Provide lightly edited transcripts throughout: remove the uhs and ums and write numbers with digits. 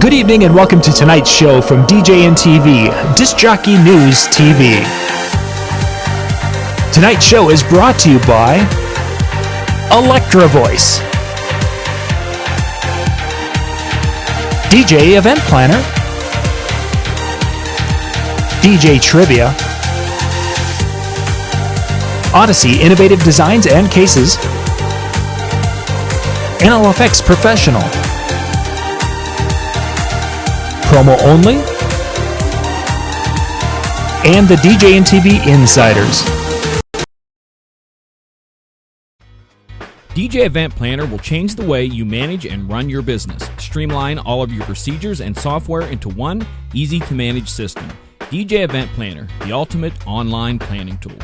Good evening and welcome to tonight's show from DJ and TV, Disc Jockey News TV. Tonight's show is brought to you by Electra Voice, DJ Event Planner, DJ Trivia, Odyssey Innovative Designs and Cases, NLFX Professional, Promo Only, and the DJ and TV Insiders. DJ Event Planner will change the way you manage and run your business. Streamline all of your procedures and software into one easy-to-manage system. DJ Event Planner, the ultimate online planning tool.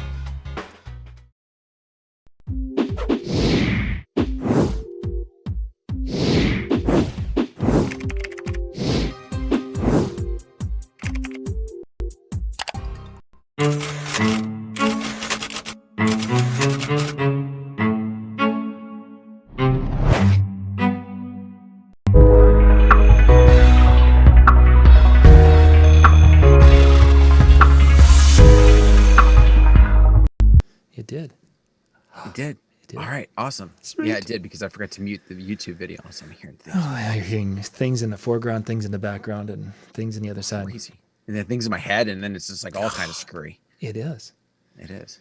All right, awesome. Sweet. Yeah, it did because I forgot to mute the YouTube video. So I'm hearing things. Oh, yeah, you're hearing things in the foreground, things in the background, and things in the other side. Crazy. And then things in my head, and then it's just like all kind of screwy. It is. It is.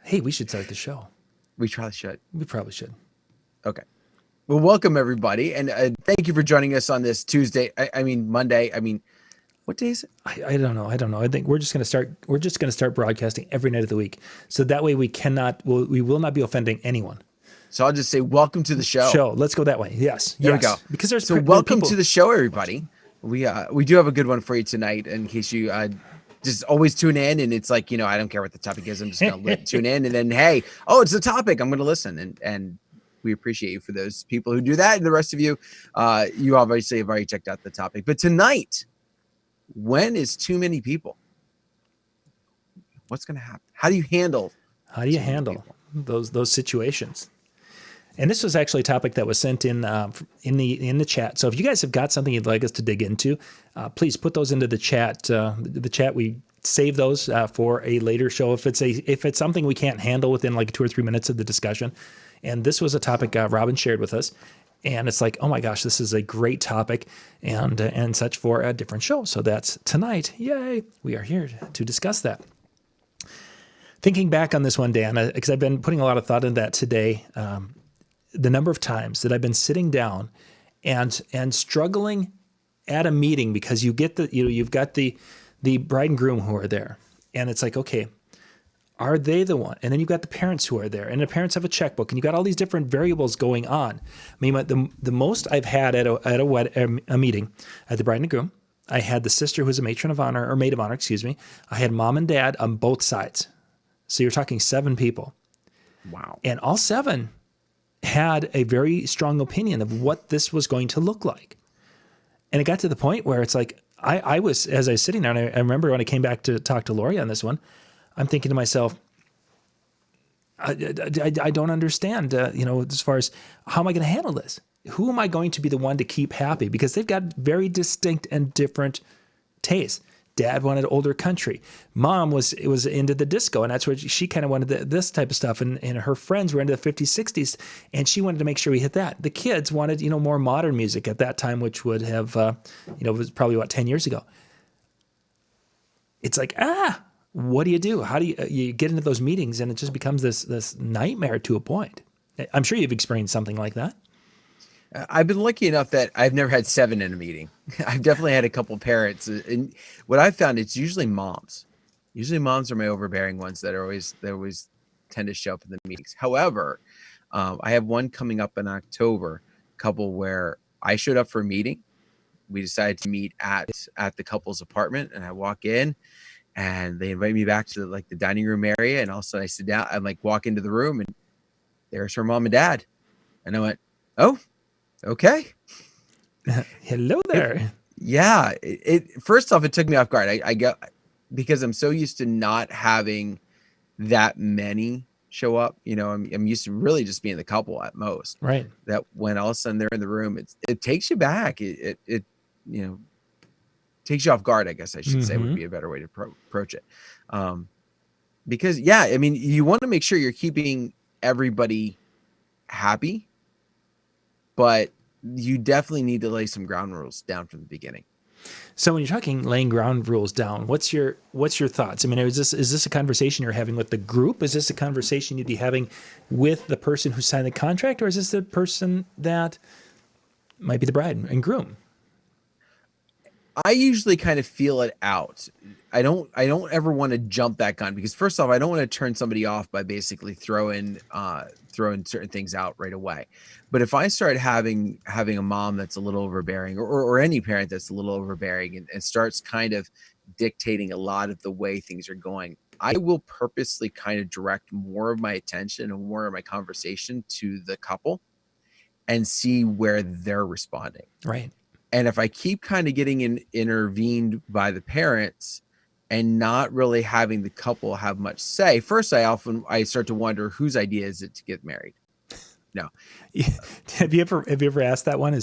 Hey, we should start the show. We probably should. We probably should. Okay. Well, welcome everybody, and thank you for joining us on this Tuesday. I mean Monday. I mean, what day is it? I don't know. I think we're just going to start broadcasting every night of the week. So that way we will not be offending anyone. So I'll just say welcome to the show. Let's go that way. Yes. There we go. Because there's welcome to the show, everybody. We do have a good one for you tonight in case you just always tune in and it's like, I don't care what the topic is. I'm just going to tune in and then, hey, it's a topic. I'm going to listen. And we appreciate you for those people who do that. And the rest of you, you obviously have already checked out the topic. But tonight, when is too many people? What's going to happen? How do you handle those situations? And this was actually a topic that was sent in the chat. So if you guys have got something you'd like us to dig into, please put those into the chat. The chat, we save those for a later show if it's something we can't handle within like 2 or 3 minutes of the discussion. And this was a topic Robin shared with us. And it's like, oh my gosh, this is a great topic and such for a different show. So that's tonight. Yay. We are here to discuss that. Thinking back on this one, Dan, because I've been putting a lot of thought into that today, the number of times that I've been sitting down and struggling at a meeting because you've got the bride and groom who are there. And it's like, okay, are they the one? And then you've got the parents who are there, and the parents have a checkbook, and you've got all these different variables going on. I mean, the most I've had at a meeting, I had the bride and groom. I had the sister who was a matron of honor, or maid of honor, excuse me. I had mom and dad on both sides. So you're talking 7 people. Wow. And all 7 had a very strong opinion of what this was going to look like. And it got to the point where it's like, I was, as I was sitting there, and I remember when I came back to talk to Lori on this one, I'm thinking to myself, I don't understand, as far as how am I going to handle this? Who am I going to be the one to keep happy? Because they've got very distinct and different tastes. Dad wanted older country. Mom was into the disco, and that's what she kind of wanted this type of stuff. And her friends were into the 50s, 60s, and she wanted to make sure we hit that. The kids wanted, more modern music at that time, which would have, was probably 10 years ago. It's like, what do you do? How do you get into those meetings, and it just becomes this nightmare to a point. I'm sure you've experienced something like that. I've been lucky enough that I've never had 7 in a meeting. I've definitely had a couple parents, and what I've found, it's usually moms. Usually moms are my overbearing ones that always tend to show up in the meetings. However, I have one coming up in October, couple where I showed up for a meeting. We decided to meet at the couple's apartment, and I walk in, and they invite me back to the dining room area, and all of a sudden I sit down, I walk into the room, and there's her mom and dad, and I went, oh. Okay. Hello there. It first off, it took me off guard. I get because I'm so used to not having that many show up. I'm used to really just being the couple at most. Right. That when all of a sudden they're in the room, it takes you back. It takes you off guard, I guess I should say, would be a better way to approach it. Because yeah, I mean, you want to make sure you're keeping everybody happy, but you definitely need to lay some ground rules down from the beginning. So when you're talking laying ground rules down, what's your thoughts? I mean, is this a conversation you're having with the group? Is this a conversation you'd be having with the person who signed the contract, or is this the person that might be the bride and groom? I usually kind of feel it out. I don't ever want to jump that gun, because first off, I don't want to turn somebody off by basically throwing certain things out right away. But if I start having a mom that's a little overbearing, or any parent that's a little overbearing, and starts kind of dictating a lot of the way things are going, I will purposely kind of direct more of my attention and more of my conversation to the couple and see where they're responding. Right. And if I keep kind of getting intervened by the parents and not really having the couple have much say, first I start to wonder whose idea is it to get married. No. Have you ever asked that one?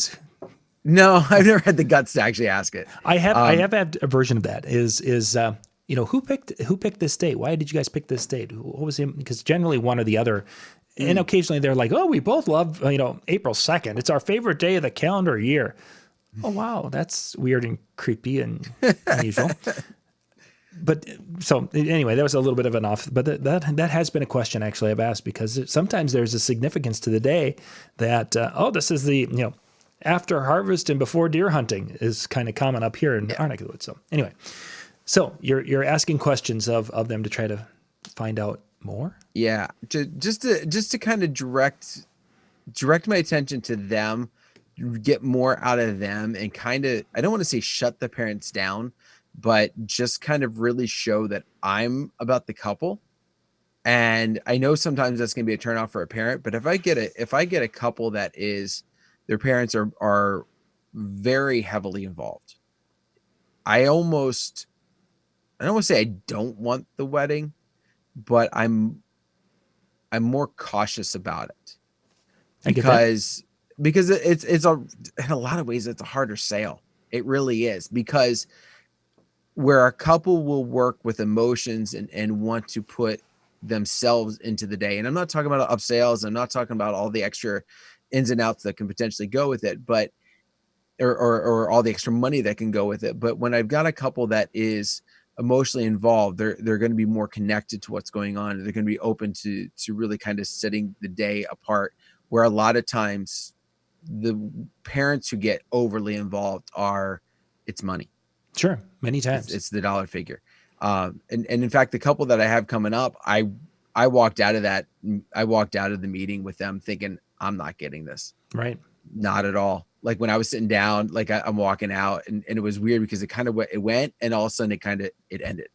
No, I've never had the guts to actually ask it. I have had a version of that. Who picked this date? Why did you guys pick this date? What was him? Because generally one or the other. And occasionally they're like, oh, we both love April 2nd. It's our favorite day of the calendar year. Oh, wow, that's weird and creepy and unusual. But so anyway, that was a little bit of an off. But that has been a question actually I've asked, because sometimes there's a significance to the day that this is the after harvest and before deer hunting is kind of common up here in Arnica Woods. So anyway, so you're asking questions of them to try to find out more. Yeah, just to kind of direct my attention to them, get more out of them, and kind of, I don't want to say shut the parents down, but just kind of really show that I'm about the couple. And I know sometimes that's going to be a turnoff for a parent, but if I get a couple that is, their parents are very heavily involved, I don't want to say I don't want the wedding, but I'm more cautious about it, because it's in a lot of ways, it's a harder sale. It really is, because where a couple will work with emotions and want to put themselves into the day. And I'm not talking about upsales. I'm not talking about all the extra ins and outs that can potentially go with it, but, or all the extra money that can go with it. But when I've got a couple that is emotionally involved, they're going to be more connected to what's going on. They're going to be open to really kind of setting the day apart, where a lot of times the parents who get overly involved it's money. Sure. Many times it's the dollar figure. And in fact, the couple that I have coming up, I walked out of the meeting with them thinking, I'm not getting this. Right. Not at all. Like when I was sitting down, like I'm walking out, and it was weird, because it went, and all of a sudden it ended. It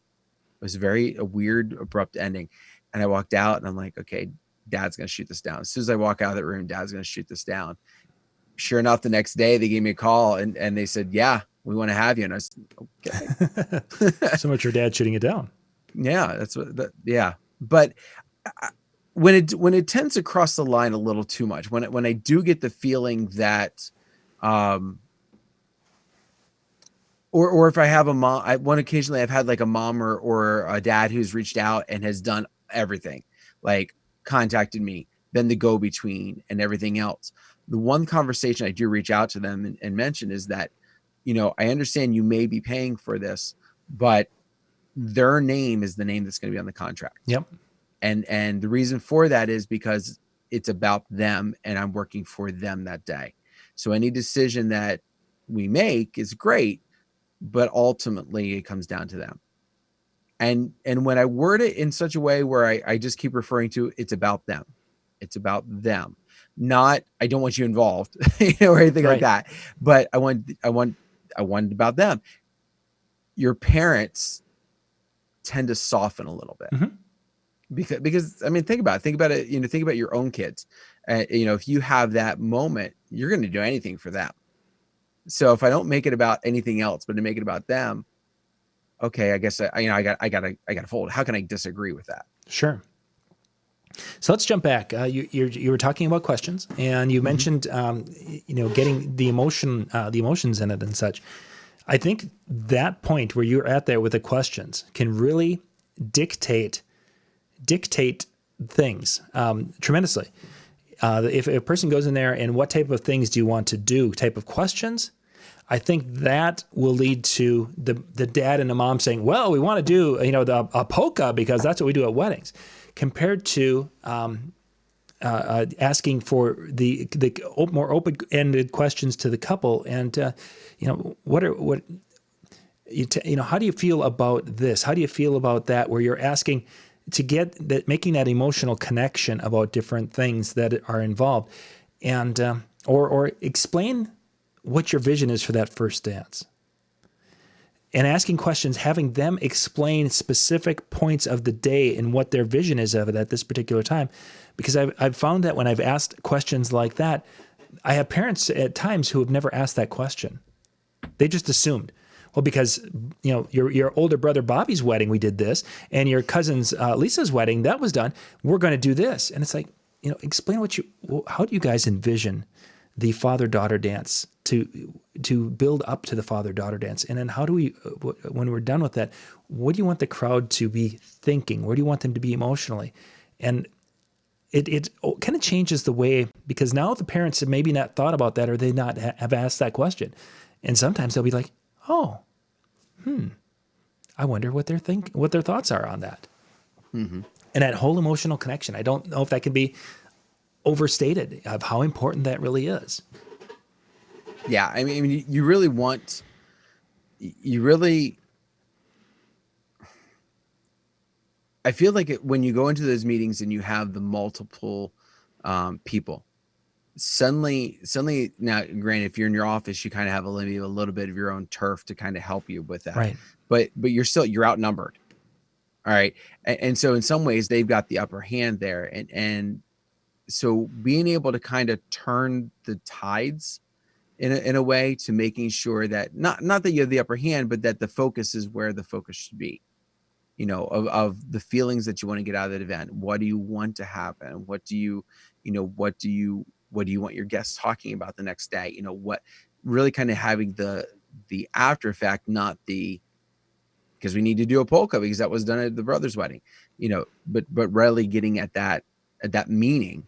was a weird, abrupt ending. And I walked out, and I'm like, okay, Dad's going to shoot this down. As soon as I walk out of the room, Dad's going to shoot this down. Sure enough, the next day they gave me a call, and they said, yeah, we want to have you. And I said, okay. So much your dad shooting it down. Yeah, that's yeah. But when it tends to cross the line a little too much, when I do get the feeling that, or if I have a mom, occasionally I've had like a mom or a dad who's reached out and has done everything, like contacted me, been the go-between and everything else. The one conversation I do reach out to them and mention is that, I understand you may be paying for this, but their name is the name that's going to be on the contract. Yep. And the reason for that is because it's about them, and I'm working for them that day. So any decision that we make is great, but ultimately it comes down to them. And when I word it in such a way where I just keep referring to, it's about them. It's about them. Not, I don't want you involved, or anything like that. But I want about them. Your parents tend to soften a little bit. Mm-hmm. Because I mean, think about it. Think about your own kids. If you have that moment, you're going to do anything for them. So if I don't make it about anything else, but to make it about them, okay, I guess I got to fold. How can I disagree with that? Sure. So let's jump back. You were talking about questions, and you mentioned getting the emotions in it and such. I think that point where you're at there with the questions can really dictate things tremendously. If a person goes in there and what type of things do you want to do, type of questions, I think that will lead to the dad and the mom saying, well, we want to do a polka because that's what we do at weddings, compared to asking for the more open-ended questions to the couple. And how do you feel about this? How do you feel about that? Where you're asking to get that, making that emotional connection about different things that are involved, and or explain what your vision is for that first dance. And asking questions, having them explain specific points of the day and what their vision is of it at this particular time. Because I've found that when I've asked questions like that, I have parents at times who have never asked that question. They just assumed, well, because your older brother Bobby's wedding, we did this, and your cousin's Lisa's wedding, that was done. We're going to do this. And it's like, explain how do you guys envision the father-daughter dance to build up to the father-daughter dance? And then how do we, when we're done with that, what do you want the crowd to be thinking? Where do you want them to be emotionally? And it kind of changes the way, because now the parents have maybe not thought about that, or they not have asked that question. And sometimes they'll be like, oh, I wonder what their thoughts are on that. Mm-hmm. And that whole emotional connection, I don't know if that can be overstated of how important that really is. Yeah, I mean, you really I feel like when you go into those meetings and you have the multiple people, suddenly now, granted, if you're in your office, you kind of have a little bit of your own turf to kind of help you with that. Right. But you're outnumbered. All right. And so in some ways they've got the upper hand there. And so being able to kind of turn the tides in a way to making sure that not that you have the upper hand, but that the focus is where the focus should be, of the feelings that you want to get out of that event. What do you want to happen? What do you want your guests talking about the next day? What really kind of having the after effect, not because we need to do a polka because that was done at the brother's wedding, but really getting at that meaning.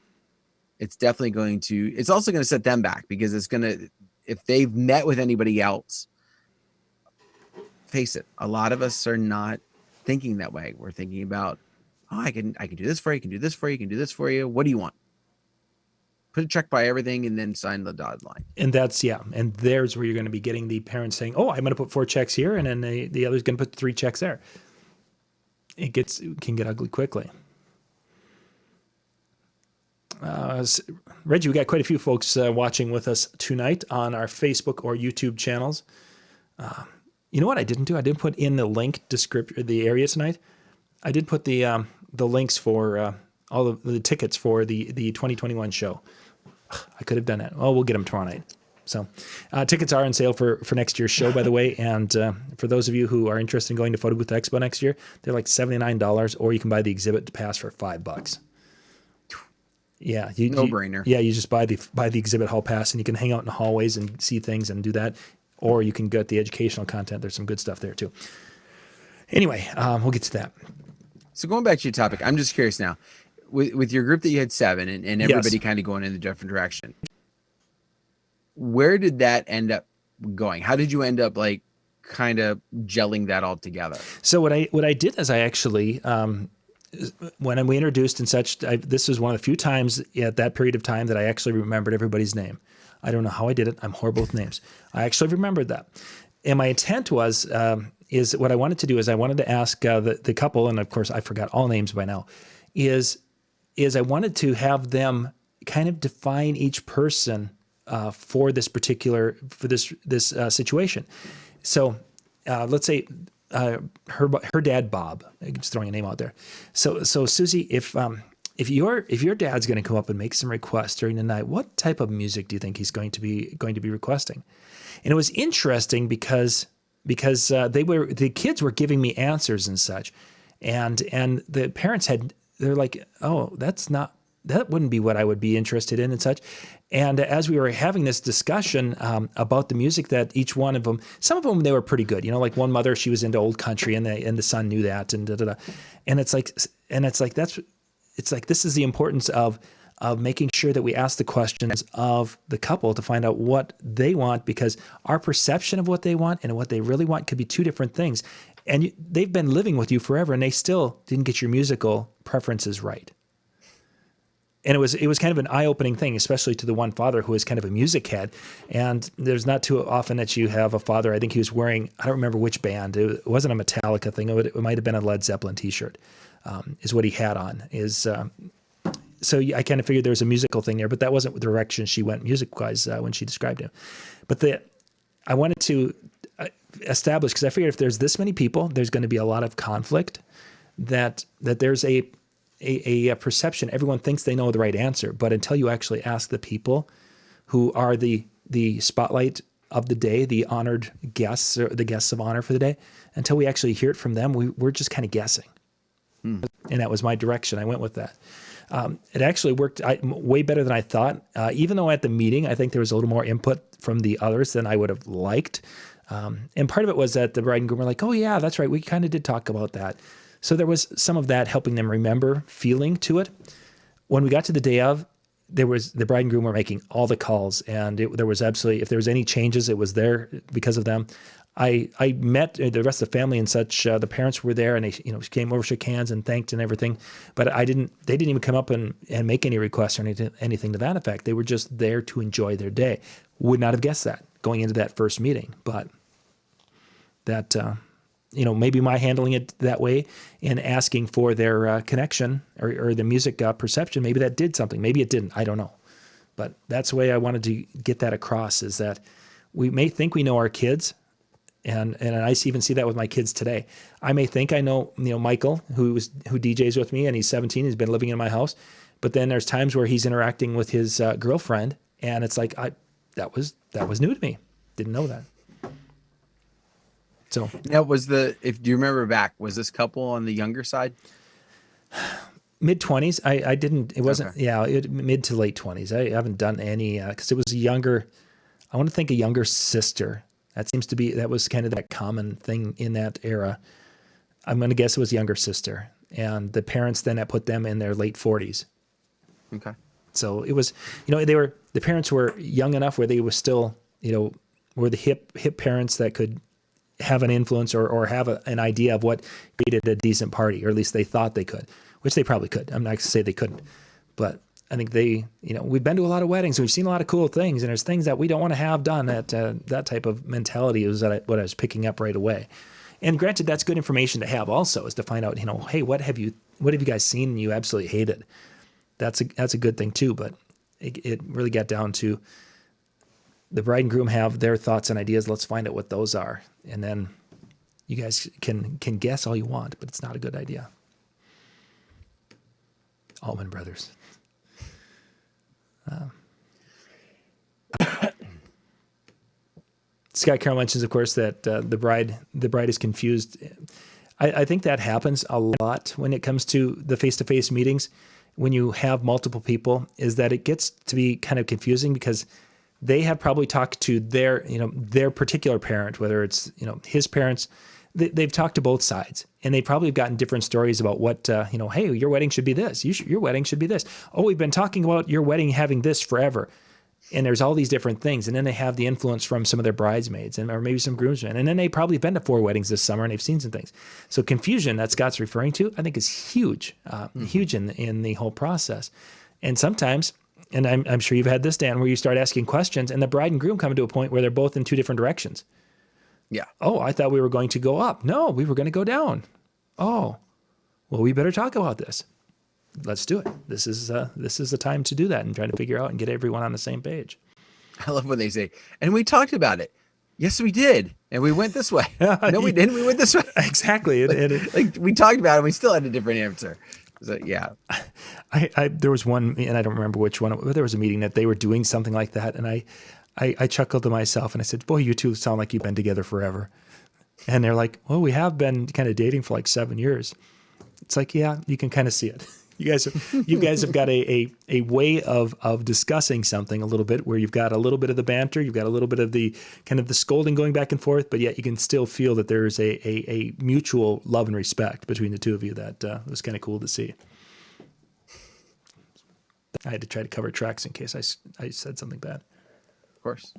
It's definitely it's also going to set them back, because if they've met with anybody else, face it, a lot of us are not thinking that way. We're thinking about, oh, I can do this for you, I can do this for you, I can do this for you. What do you want? Put a check by everything and then sign the dotted line. And and there's where you're going to be getting the parents saying, oh, I'm going to put 4 checks here, and then the other's going to put 3 checks there. It can get ugly quickly. Reggie, we got quite a few folks watching with us tonight on our Facebook or YouTube channels. You know what I didn't do? I didn't put in the link description, the area tonight. I did put the links for all of the tickets for the 2021 show. I could have done that. Oh, we'll get them tomorrow night. So tickets are on sale for next year's show, by the way. And for those of you who are interested in going to Photo Booth Expo next year, they're like $79, or you can buy the exhibit pass for $5. Yeah, no brainer. Yeah, you just buy the exhibit hall pass, and you can hang out in the hallways and see things and do that, or you can get the educational content. There's some good stuff there too. Anyway, we'll get to that. So going back to your topic, I'm just curious now, with your group that you had 7 and everybody kind of going in a different direction, where did that end up going? How did you end up like kind of gelling that all together? So what I did is I actually, when we introduced and such, this was one of the few times at that period of time that I actually remembered everybody's name. I don't know how I did it. I'm horrible with names. I actually remembered that. And my intent was, is what I wanted to do is I wanted to ask the couple, and of course I forgot all names by now, is I wanted to have them kind of define each person for this particular, this situation. So let's say her dad, Bob, just throwing a name out there. So Susie, if your dad's going to come up and make some requests during the night, what type of music do you think he's going to be requesting? And it was interesting because the kids were giving me answers and such, and the parents had they're like, oh, that wouldn't be what I would be interested in and such. And as we were having this discussion about the music that each one of them, some of them, they were pretty good. Like one mother, she was into old country and the son knew that and da, da, da. And it's like, this is the importance of making sure that we ask the questions of the couple to find out what they want, because our perception of what they want and what they really want could be two different things. And they've been living with you forever and they still didn't get your musical preferences right. And it was kind of an eye-opening thing, especially to the one father who is kind of a music head. And there's not too often that you have a father, I think he was wearing, I don't remember which band, it wasn't a Metallica thing, it might have been a Led Zeppelin t-shirt, is what he had on. So I kind of figured there was a musical thing there, but that wasn't the direction she went music-wise when she described him. But I wanted to establish, because I figured if there's this many people, there's going to be a lot of conflict, that there's a perception. Everyone thinks they know the right answer, but until you actually ask the people who are the spotlight of the day, the honored guests, or the guests of honor for the day, until we actually hear it from them, we're just kind of guessing. And that was my direction. I went with that. It actually worked way better than I thought. Even though at the meeting, I think there was a little more input from the others than I would have liked. And part of it was that the bride and groom were like, oh yeah, that's right. We kind of did talk about that. So there was some of that helping them remember feeling to it. When we got to the day of, the bride and groom were making all the calls, and there was absolutely, if there was any changes, it was there because of them. I met the rest of the family and such. The parents were there, and they came over, shook hands, and thanked and everything. But they didn't even come up and make any requests or anything to that effect. They were just there to enjoy their day. Would not have guessed that going into that first meeting, but that. Maybe my handling it that way and asking for their connection or the music perception, maybe that did something. Maybe it didn't. I don't know. But that's the way I wanted to get that across, is that we may think we know our kids, and I even see that with my kids today. I may think I know, Michael, who DJs with me, and he's 17. He's been living in my house. But then there's times where he's interacting with his girlfriend, and it's like that was new to me. Didn't know that. So now do you remember back, was this couple on the younger side? Mid-20s. I didn't, it wasn't, okay. Mid to late 20s. I haven't done any, because it was I want to think a younger sister. That was kind of that common thing in that era. I'm going to guess it was younger sister. And the parents then that put them in their late 40s. Okay. So it was, the parents were young enough where they were still, were the hip parents that could have an influence or have an idea of what created a decent party, or at least they thought they could, which they probably could. I'm not going to say they couldn't, but I think we've been to a lot of weddings, we've seen a lot of cool things, and there's things that we don't want to have done. That type of mentality is what I was picking up right away. And granted, that's good information to have also, is to find out, hey, what have you guys seen and you absolutely hated? That's a good thing too, but it really got down to the bride and groom have their thoughts and ideas. Let's find out what those are. And then you guys can guess all you want, but it's not a good idea. Allman Brothers. Scott Carroll mentions, of course, that the bride is confused. I think that happens a lot when it comes to the face-to-face meetings. When you have multiple people, is that it gets to be kind of confusing, because they have probably talked to their particular parent, whether it's, his parents. They've talked to both sides, and they probably have gotten different stories about what, hey, your wedding should be this. Your wedding should be this. Oh, we've been talking about your wedding having this forever. And there's all these different things. And then they have the influence from some of their bridesmaids or maybe some groomsmen. And then they've probably been to 4 weddings this summer and they've seen some things. So confusion that Scott's referring to, I think, is huge, huge in the whole process. And sometimes, and I'm sure you've had this, Dan, where you start asking questions and the bride and groom come to a point where they're both in 2 different directions. Yeah. Oh, I thought we were going to go up. No, we were going to go down. Oh, well, we better talk about this. Let's do it. This is the time to do that and try to figure out and get everyone on the same page. I love when they say, and we talked about it. Yes, we did. And we went this way. No, we didn't. We went this way. Exactly. Like we talked about it and we still had a different answer. So, yeah. There was one, and I don't remember which one, but there was a meeting that they were doing something like that. And I chuckled to myself and I said, boy, you two sound like you've been together forever. And they're like, well, we have been kind of dating for like 7 years. It's like, yeah, you can kind of see it. You guys have got a way of discussing something a little bit where you've got a little bit of the banter, you've got a little bit of the kind of the scolding going back and forth, but yet you can still feel that there's a mutual love and respect between the two of you that was kind of cool to see. I had to try to cover tracks in case I said something bad. Of course.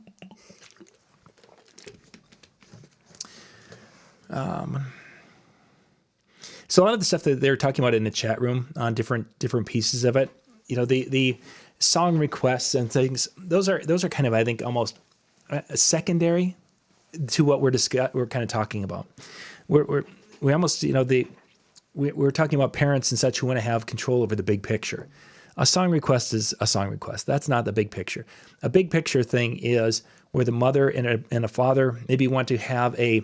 So a lot of the stuff that they're talking about in the chat room on different pieces of it, the song requests and things, those are kind of, I think, almost secondary to what we're kind of talking about. We almost, we're talking about parents and such who want to have control over the big picture. A song request is a song request. That's not the big picture. A big picture thing is where the mother and a father maybe want to have a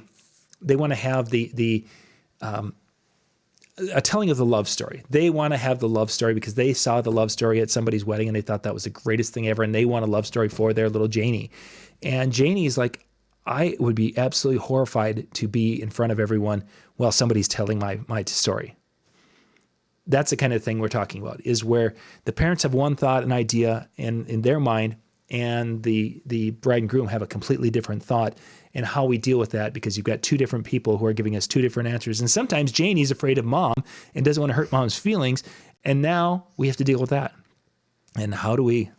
telling of the love story. They want to have the love story because they saw the love story at somebody's wedding and they thought that was the greatest thing ever, and they want a love story for their little Janie. And Janie's like, I would be absolutely horrified to be in front of everyone while somebody's telling my story. That's the kind of thing we're talking about, is where the parents have one thought, an idea in their mind, and the bride and groom have a completely different thought, and how we deal with that, because you've got two different people who are giving us two different answers. And sometimes Janie's afraid of mom and doesn't want to hurt mom's feelings, and now we have to deal with that. And how do we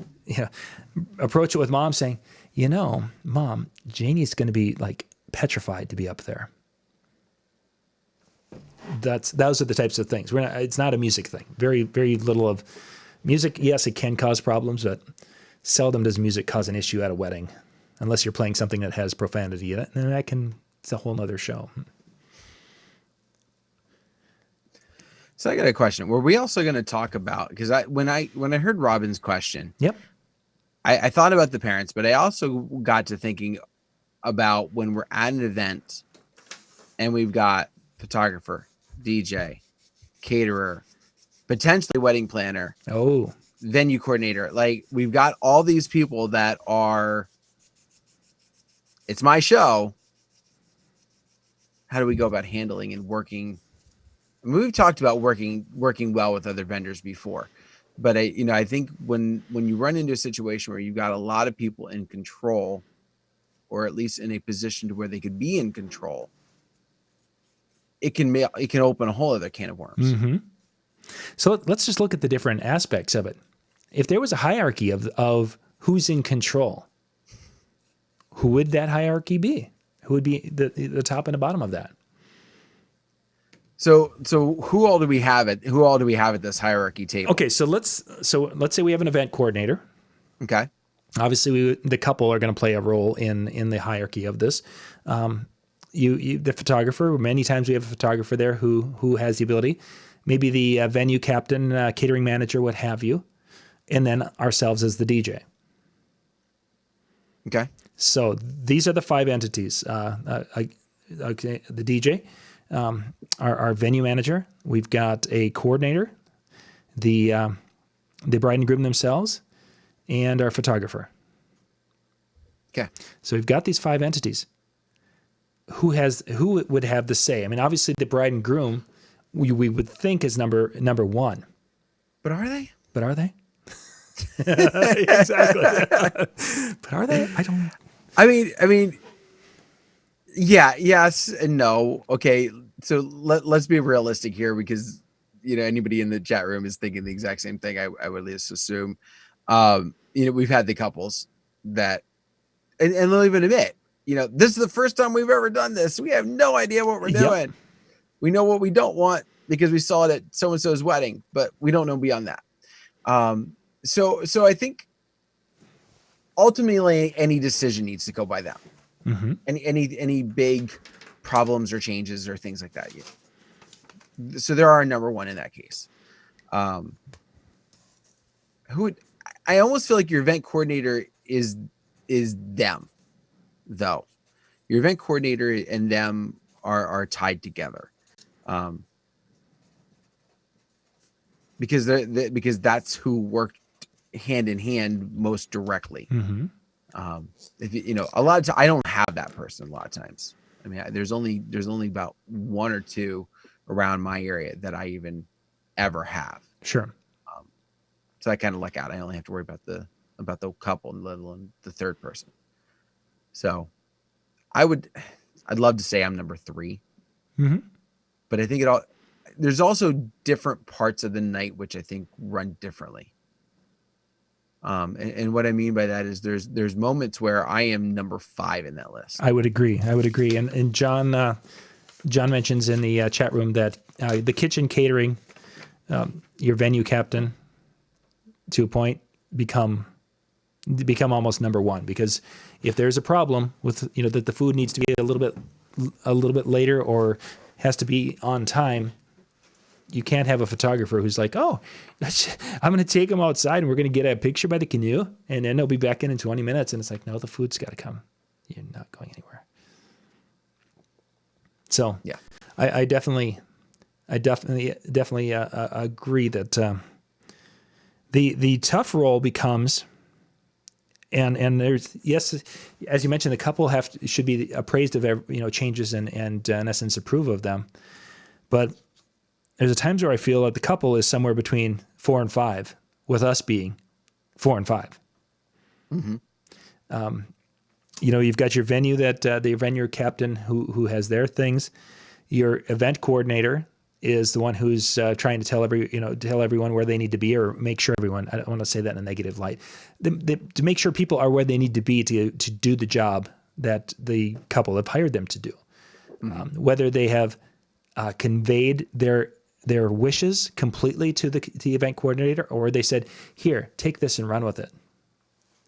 approach it with mom saying, Mom, Janie's going to be like petrified to be up there. Those are the types of things. It's not a music thing. Very, very little of music. Yes, it can cause problems, but seldom does music cause an issue at a wedding, unless you're playing something that has profanity in it. And it's a whole nother show. So I got a question. Were we also going to talk about, because when I heard Robin's question, Yep. I thought about the parents, but I also got to thinking about when we're at an event and we've got photographer, DJ, caterer, potentially wedding planner, venue coordinator. Like, we've got all these people that are, it's my show. How do we go about handling and working? I mean, we've talked about working well with other vendors before, but I think when you run into a situation where you've got a lot of people in control, or at least in a position to where they could be in control, it can open a whole other can of worms. Mm-hmm. So let's just look at the different aspects of it. If there was a hierarchy of who's in control, who would that hierarchy be? Who would be the top and the bottom of that? So who all do we have at this hierarchy table? Okay, so let's say we have an event coordinator. Okay. Obviously, the couple are going to play a role in the hierarchy of this. The photographer. Many times we have a photographer there who has the ability. Maybe the venue captain, catering manager, what have you, and then ourselves as the DJ. Okay. So these are the five entities. The DJ, our venue manager. We've got a coordinator, the bride and groom themselves, and our photographer. Okay. So we've got these five entities. Who would have the say? I mean, obviously the bride and groom, we would think is number one. But are they? Exactly. But are they? I don't. I mean, yeah, yes and no. Okay, so let's be realistic here, because anybody in the chat room is thinking the exact same thing. I would at least assume. We've had the couples that, and they'll even admit, this is the first time we've ever done this. We have no idea what we're doing. Yep. We know what we don't want because we saw it at so-and-so's wedding, but we don't know beyond that. So I think ultimately any decision needs to go by them. Mm-hmm. Any big problems or changes or things like that. So there are a number one in that case. I almost feel like your event coordinator is them, though. Your event coordinator and them are tied together. Because that's who worked hand in hand most directly. Mm-hmm. If a lot of times I don't have that person. A lot of times, I mean, there's only about one or two around my area that I even ever have. Sure. So I kind of luck out. I only have to worry about the couple, let alone the third person. So I'd love to say I'm number 3, but I think there's also different parts of the night which I think run differently. And what I mean by that is there's moments where I am number 5 in that list. I would agree. And John mentions in the chat room that the kitchen catering, your venue captain, to a point, become almost number 1, because if there's a problem with that the food needs to be a little bit later or has to be on time, you can't have a photographer who's like, oh, I'm going to take them outside and we're going to get a picture by the canoe and then they'll be back in 20 minutes. And it's like, no, the food's got to come. You're not going anywhere. So yeah, I definitely agree that the tough role becomes, and there's, yes, as you mentioned, the couple should be appraised of changes and in essence approve of them, but there's times where I feel that the couple is somewhere between 4 and 5, with us being 4 and 5. You've got your venue the venue captain who has their things. Your event coordinator is the one who's trying to tell everyone where they need to be, or make sure everyone. I don't want to say that in a negative light. To make sure people are where they need to be to do the job that the couple have hired them to do. Whether they have conveyed their wishes completely to the event coordinator, or they said, here, take this and run with it.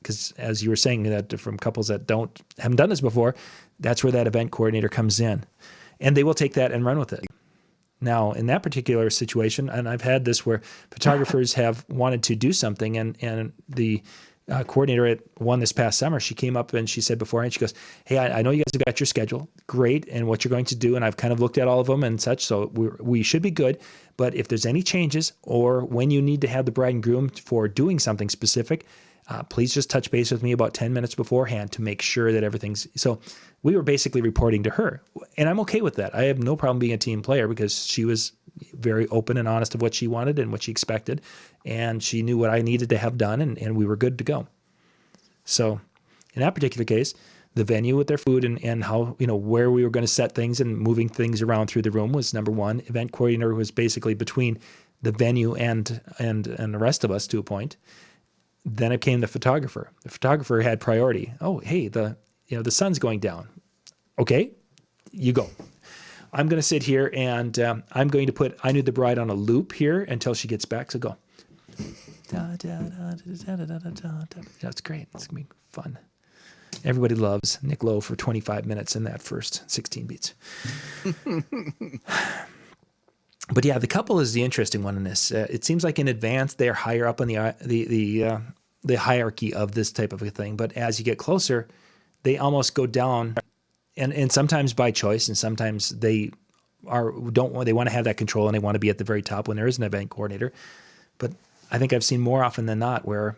Because as you were saying, that from couples that haven't done this before, that's where that event coordinator comes in, and they will take that and run with it. Now, in that particular situation, and I've had this where photographers have wanted to do something, and the coordinator at one this past summer, she came up and she said beforehand, she goes, hey, I know you guys have got your schedule, great, and what you're going to do, and I've kind of looked at all of them and such, so we should be good, but if there's any changes, or when you need to have the bride and groom for doing something specific, please just touch base with me about 10 minutes beforehand to make sure that everything's... So we were basically reporting to her, and I'm okay with that. I have no problem being a team player because she was very open and honest of what she wanted and what she expected, and she knew what I needed to have done, and we were good to go. So in that particular case, the venue with their food and how, where we were going to set things and moving things around through the room was number 1. Event coordinator was basically between the venue and the rest of us to a point. Then it came the photographer. The photographer had priority. Oh, hey, the sun's going down. Okay, you go. I'm going to sit here and I'm going to put I Knew the Bride on a loop here until she gets back. So go. That's great. It's going to be fun. Everybody loves Nick Lowe for 25 minutes in that first 16 beats. But yeah, the couple is the interesting one in this. It seems like in advance they're higher up on the hierarchy of this type of a thing. But as you get closer, they almost go down, and sometimes by choice, and sometimes they want to have that control and they want to be at the very top when there is an event coordinator. But I think I've seen more often than not where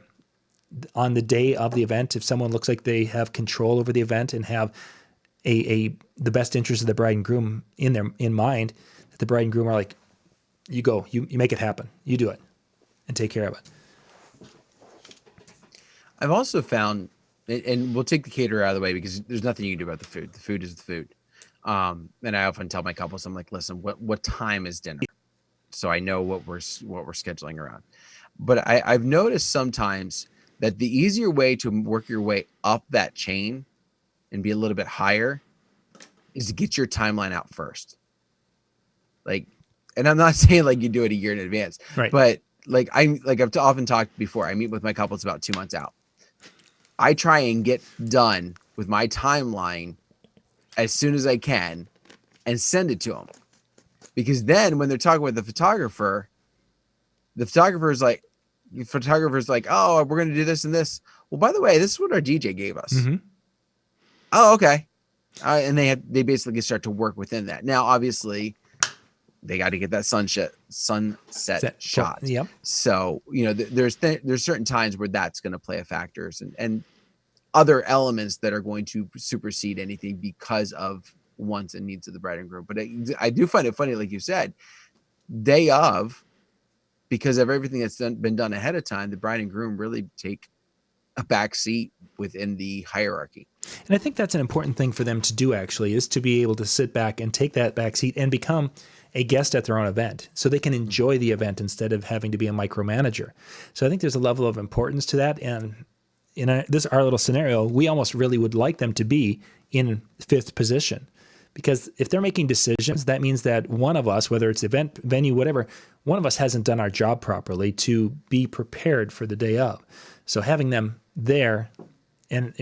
on the day of the event, if someone looks like they have control over the event and have the best interest of the bride and groom in mind, that the bride and groom are like, you go, you make it happen, you do it, and take care of it. I've also found, and we'll take the caterer out of the way because there's nothing you can do about the food. The food is the food. And I often tell my couples, I'm like, listen, what time is dinner? So I know what we're scheduling around. But I've noticed sometimes that the easier way to work your way up that chain and be a little bit higher is to get your timeline out first. And I'm not saying like you do it a year in advance, right? But I've often talked before, I meet with my couples about 2 months out. I try and get done with my timeline as soon as I can and send it to them, because then when they're talking with the photographer is like, oh, we're going to do this and this. Well, by the way, this is what our DJ gave us. Mm-hmm. Oh, okay. And they basically start to work within that. Now, obviously, they got to get that sunset shot. Yep. So, there's certain times where that's going to play a factor, and other elements that are going to supersede anything because of wants and needs of the bride and groom. But I do find it funny, like you said, day of, because of everything that's been done ahead of time, the bride and groom really take a back seat within the hierarchy. And I think that's an important thing for them to do, actually, is to be able to sit back and take that back seat and become a guest at their own event so they can enjoy the event instead of having to be a micromanager. So I think there's a level of importance to that. And in our little scenario, we almost really would like them to be in fifth position, because if they're making decisions, that means that one of us, whether it's event, venue, whatever, one of us hasn't done our job properly to be prepared for the day of. So having them there and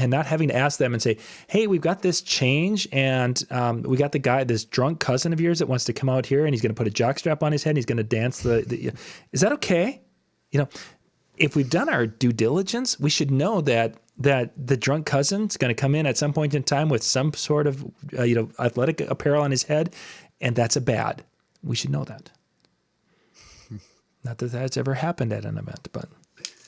not having to ask them and say, hey, we've got this change, and we got this drunk cousin of yours that wants to come out here, and he's going to put a jockstrap on his head, and he's going to dance is that okay? If we've done our due diligence, we should know that the drunk cousin's going to come in at some point in time with some sort of athletic apparel on his head, and that's a bad. We should know that. Not that that's ever happened at an event, but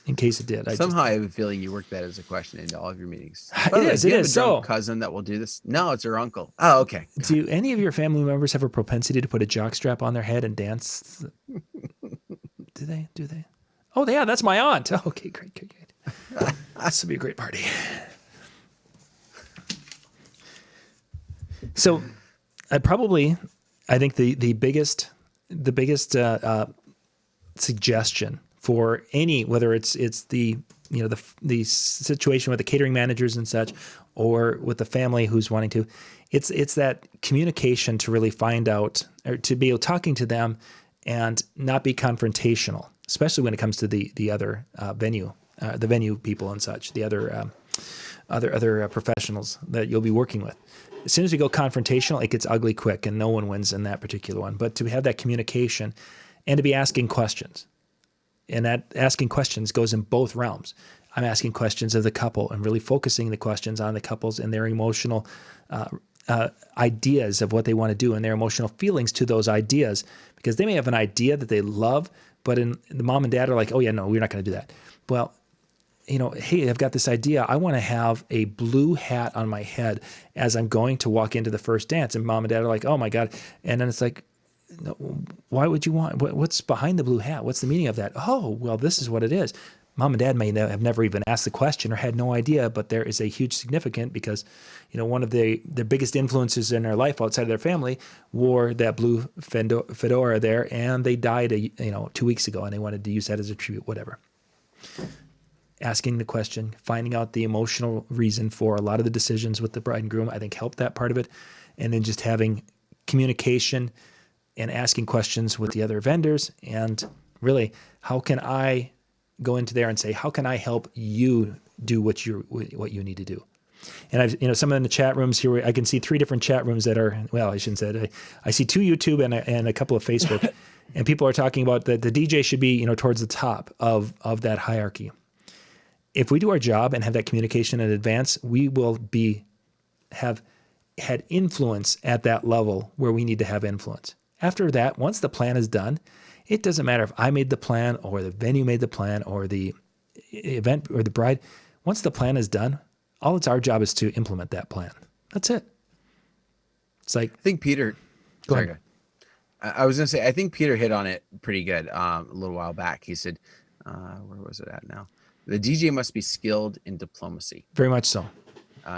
in case it did. Somehow I have a feeling you work that as a question into all of your meetings. It is. So, cousin that will do this? No, it's her uncle. Oh, okay. Do any of your family members have a propensity to put a jockstrap on their head and dance? Do they? Oh, yeah, that's my aunt. Oh, okay, great. This will be a great party. So, I think the biggest suggestion for any, whether it's the the situation with the catering managers and such, or with the family who's wanting to, it's that communication to really find out, or to be talking to them and not be confrontational, especially when it comes to the other venue, the venue people and such, the other professionals that you'll be working with. As soon as you go confrontational, it gets ugly quick, and no one wins in that particular one. But to have that communication and to be asking questions, and that asking questions goes in both realms. I'm asking questions of the couple and really focusing the questions on the couples and their emotional ideas of what they want to do and their emotional feelings to those ideas, because they may have an idea that they love, but the mom and dad are like, oh yeah, no, we're not going to do that. Well, hey, I've got this idea. I want to have a blue hat on my head as I'm going to walk into the first dance. And mom and dad are like, oh my God. And then it's like, no, why would you want, what's behind the blue hat? What's the meaning of that? Oh, well, this is what it is. Mom and dad may have never even asked the question or had no idea, but there is a huge significance because, one of the biggest influences in their life outside of their family wore that blue fedora there, and they died 2 weeks ago, and they wanted to use that as a tribute, whatever. Asking the question, finding out the emotional reason for a lot of the decisions with the bride and groom, I think helped that part of it. And then just having communication and asking questions with the other vendors, and really, how can I go into there and say, how can I help you do what you need to do? And I've, some in the chat rooms here, I can see 3 different chat rooms that are, well, I shouldn't say it. I see 2 YouTube and a couple of Facebook, and people are talking about that the DJ should be, towards the top of that hierarchy. If we do our job and have that communication in advance, we will have had influence at that level where we need to have influence. After that, once the plan is done, it doesn't matter if I made the plan or the venue made the plan or the event or the bride. Once the plan is done, all it's our job is to implement that plan. That's it. It's like, I think Peter. Go ahead. I was going to say, I think Peter hit on it pretty good a little while back. He said, where was it at now? The DJ must be skilled in diplomacy. Very much so.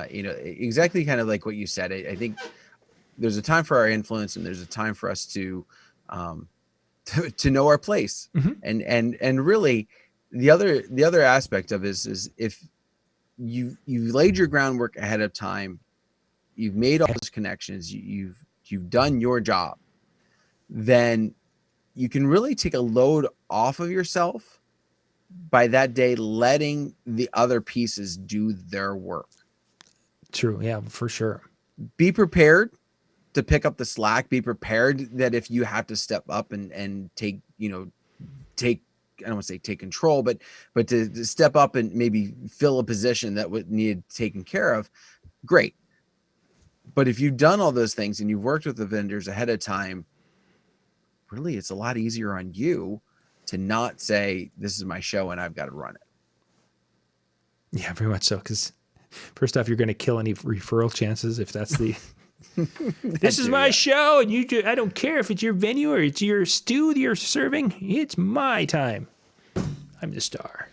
Exactly kind of like what you said. I think there's a time for our influence, and there's a time for us to know our place. Mm-hmm. And really the other aspect of it is if you've laid your groundwork ahead of time, you've made all those connections, you've done your job, then you can really take a load off of yourself by that day, letting the other pieces do their work. True. Yeah, for sure. Be prepared to pick up the slack. Be prepared that if you have to step up and take, I don't want to say take control, but to step up and maybe fill a position that would need taken care of. Great. But if you've done all those things and you've worked with the vendors ahead of time, really, it's a lot easier on you to not say, this is my show and I've got to run it. Yeah, very much so. Because first off, you're going to kill any referral chances if that's the This is my show, and I don't care if it's your venue or it's your stew that you're serving. It's my time. I'm the star.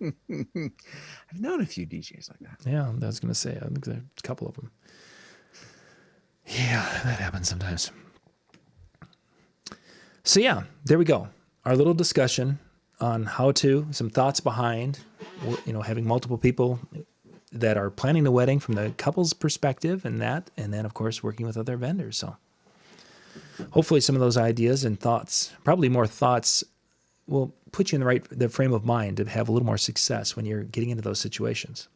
I've known a few DJs like that. Yeah, I was going to say, I think there's a couple of them. Yeah, that happens sometimes. So yeah, there we go. Our little discussion on some thoughts behind, having multiple people that are planning the wedding from the couple's perspective and then of course working with other vendors. So hopefully some of those ideas and thoughts, probably more thoughts, will put you in the frame of mind to have a little more success when you're getting into those situations.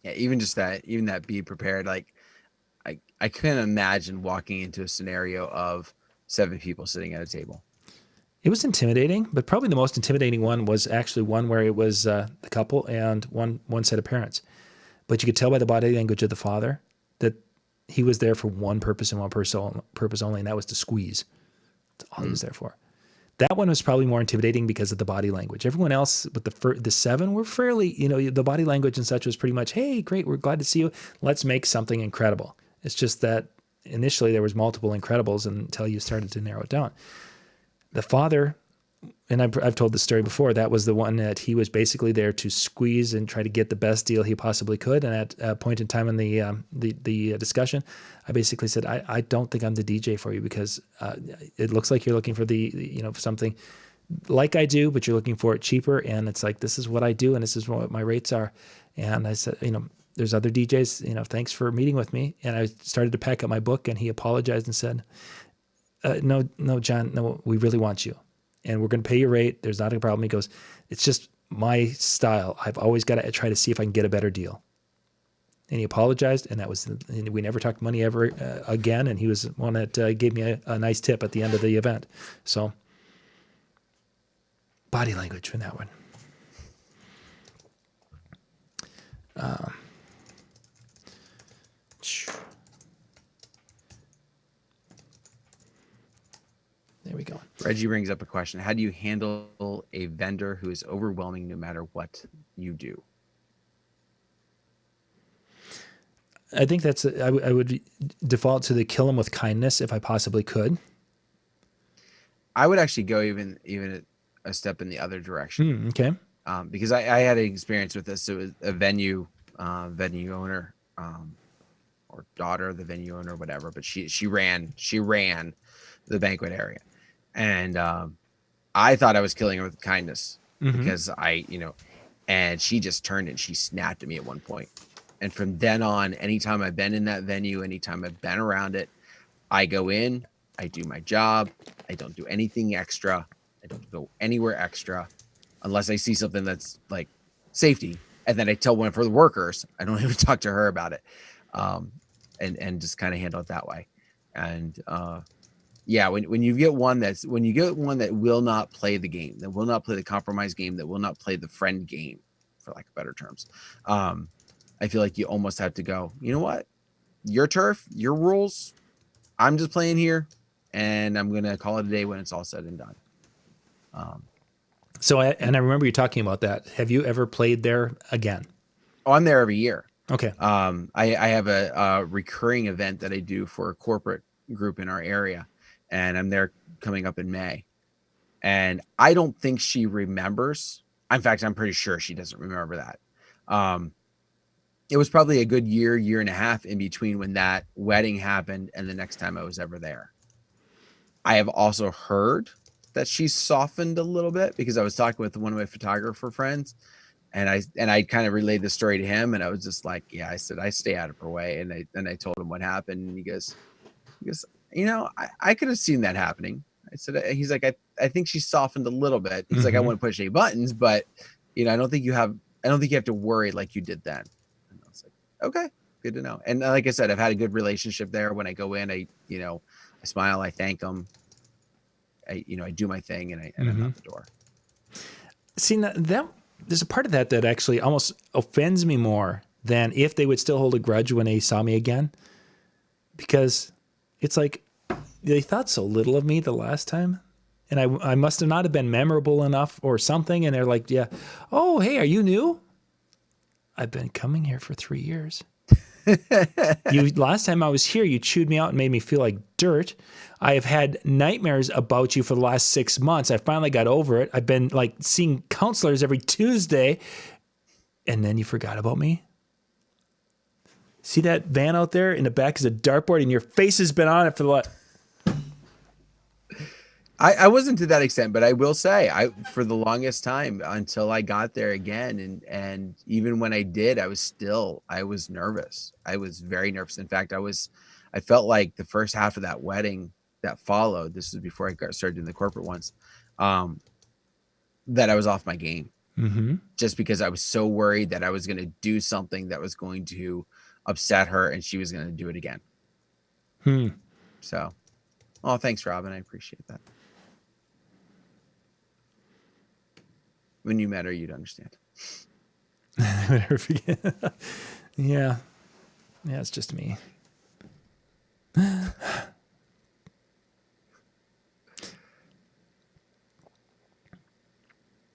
Yeah, even that be prepared. Like I couldn't imagine walking into a scenario of 7 people sitting at a table. It was intimidating, but probably the most intimidating one was actually one where it was the couple and one set of parents. But you could tell by the body language of the father that he was there for one purpose and one purpose only, and that was to squeeze. That's all he was there for. That one was probably more intimidating because of the body language. Everyone else, with the 7, were fairly, the body language and such was pretty much, hey, great, we're glad to see you. Let's make something incredible. It's just that initially there was multiple incredibles until you started to narrow it down. The father, and I've told this story before, that was the one that he was basically there to squeeze and try to get the best deal he possibly could. And at a point in time in the discussion, I basically said, I don't think I'm the DJ for you because it looks like you're looking for something like I do, but you're looking for it cheaper. And it's like, this is what I do and this is what my rates are. And I said, there's other DJs, thanks for meeting with me. And I started to pack up my book and he apologized and said, no, John, no, we really want you. And we're going to pay your rate. There's not a problem. He goes, it's just my style. I've always got to try to see if I can get a better deal. And he apologized, and we never talked money ever again. And he was one that gave me a nice tip at the end of the event. So, body language for that one. There we go. Reggie brings up a question. How do you handle a vendor who is overwhelming no matter what you do? I think I would default to the kill them with kindness if I possibly could. I would actually go even a step in the other direction. Okay. Because I had an experience with this. It was a venue owner, or daughter of the venue owner, whatever. But she ran the banquet area, and I thought I was killing her with kindness because and she just turned and she snapped at me at one point. And from then on, anytime I've been in that venue, anytime I've been around it, I go in, I do my job. I don't do anything extra. I don't go anywhere extra unless I see something that's like safety. And then I tell one of the workers, I don't even talk to her about it. And just kind of handle it that way. And when you get one that will not play the game, that will not play the compromise game, that will not play the friend game, for lack of better terms, I feel like you almost have to go, you know what? Your turf, your rules. I'm just playing here, and I'm going to call it a day when it's all said and done. I remember you talking about that. Have you ever played there again? Oh, I'm there every year. Okay. I have a recurring event that I do for a corporate group in our area, and I'm there coming up in May. And I don't think she remembers. In fact, I'm pretty sure she doesn't remember that. It was probably a good year and a half in between when that wedding happened and the next time I was ever there. I have also heard that she's softened a little bit because I was talking with one of my photographer friends, and I kind of relayed the story to him, and I was just like, yeah, I said, I stay out of her way. And I told him what happened, and he goes, I could have seen that happening. I said, he's like, I think she's softened a little bit. He's like, I wouldn't push any buttons, but I don't think you have to worry like you did then. And I was like, okay, good to know. And like I said, I've had a good relationship there. When I go in, I smile, I thank them. I do my thing, and I'm out the door. See, that there's a part of that actually almost offends me more than if they would still hold a grudge when they saw me again, because it's like they thought so little of me the last time, and I must have not have been memorable enough or something, and they're like, yeah, oh, hey, are you new? I've been coming here for 3 years. You last time I was here, you chewed me out and made me feel like dirt. I have had nightmares about you for the last 6 months. I finally got over it. I've been like seeing counselors every Tuesday, and then you forgot about me. See that van out there in the back is a dartboard, and your face has been on it for the last. I wasn't to that extent, but I will say for the longest time until I got there again, and even when I did, I was nervous. I was very nervous. In fact, I felt like the first half of that wedding that followed, this was before I started doing the corporate ones, that I was off my game. Mm-hmm. Just because I was so worried that I was going to do something that was going to upset her and she was going to do it again. So, thanks, Robin. I appreciate that. When you met her, you'd understand. Yeah. Yeah, it's just me.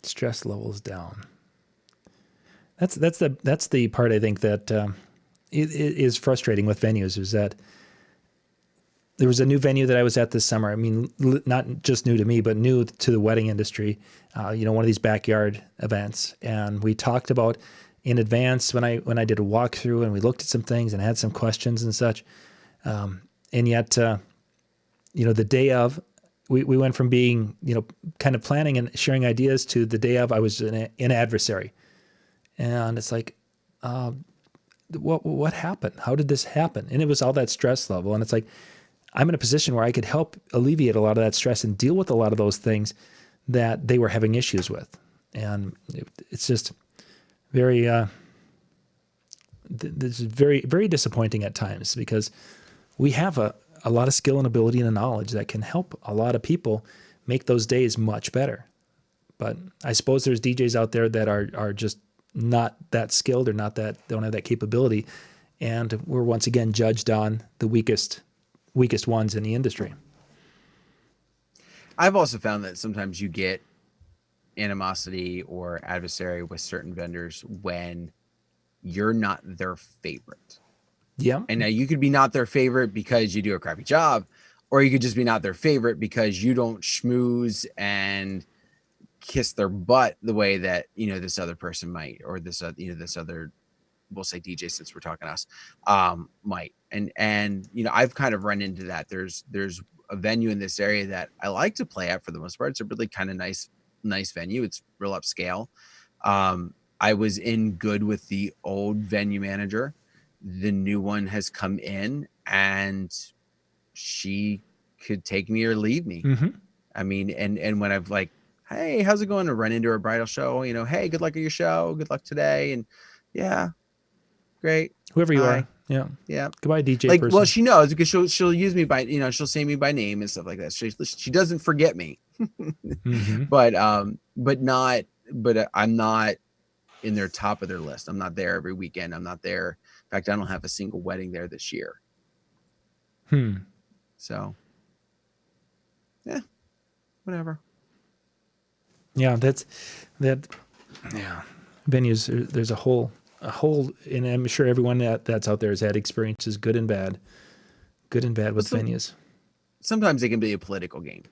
Stress levels down. That's the part I think that it is frustrating with venues, is that there was a new venue that I was at this summer. I mean, not just new to me, but new to the wedding industry. One of these backyard events, and we talked about in advance when I did a walkthrough, and we looked at some things and had some questions and such. And yet, the day of, we went from being kind of planning and sharing ideas to the day of I was an adversary, and it's like, what happened? How did this happen? And it was all that stress level, and it's like, I'm in a position where I could help alleviate a lot of that stress and deal with a lot of those things that they were having issues with. And it's just very, this is very, very disappointing at times, because we have a lot of skill and ability and knowledge that can help a lot of people make those days much better. But I suppose there's DJs out there that are just not that skilled or don't have that capability. And we're once again judged on the weakest ones in the industry. I've also found that sometimes you get animosity or adversary with certain vendors when you're not their favorite. Yeah. And now you could be not their favorite because you do a crappy job, or you could just be not their favorite because you don't schmooze and kiss their butt the way that, this other person might, or this other, we'll say DJ, since we're talking us, might. And I've kind of run into that. There's a venue in this area that I like to play at for the most part. It's a really kind of nice venue. It's real upscale. I was in good with the old venue manager. The new one has come in, and she could take me or leave me. Mm-hmm. I mean, and when I've like, hey, how's it going to run into a bridal show? Hey, good luck at your show. Good luck today. And yeah, great. Whoever you Hi. are. Yeah. Yeah. Goodbye, DJ Like, person. well, she knows because she'll use me by, she'll say me by name and stuff like that. She doesn't forget me, Mm-hmm. but I'm not in their top of their list. I'm not there every weekend. I'm not there. In fact, I don't have a single wedding there this year. So yeah, whatever. Yeah, that. Yeah, venues. There's a whole, and I'm sure everyone that's out there has had experiences, good and bad with venues. Sometimes it can be a political game.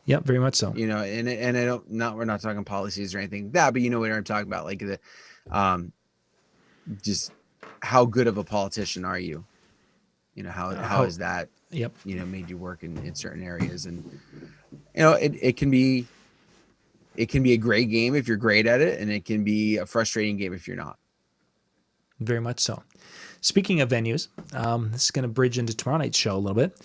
Yep, very much so. And I don't, we're not talking policies or anything like that, but you know what I'm talking about, like the, just how good of a politician are you? How is that? Yep. Made you work in certain areas, and it can be a great game if you're great at it, and it can be a frustrating game if you're not. Very much so. Speaking of venues, this is going to bridge into tomorrow night's show a little bit.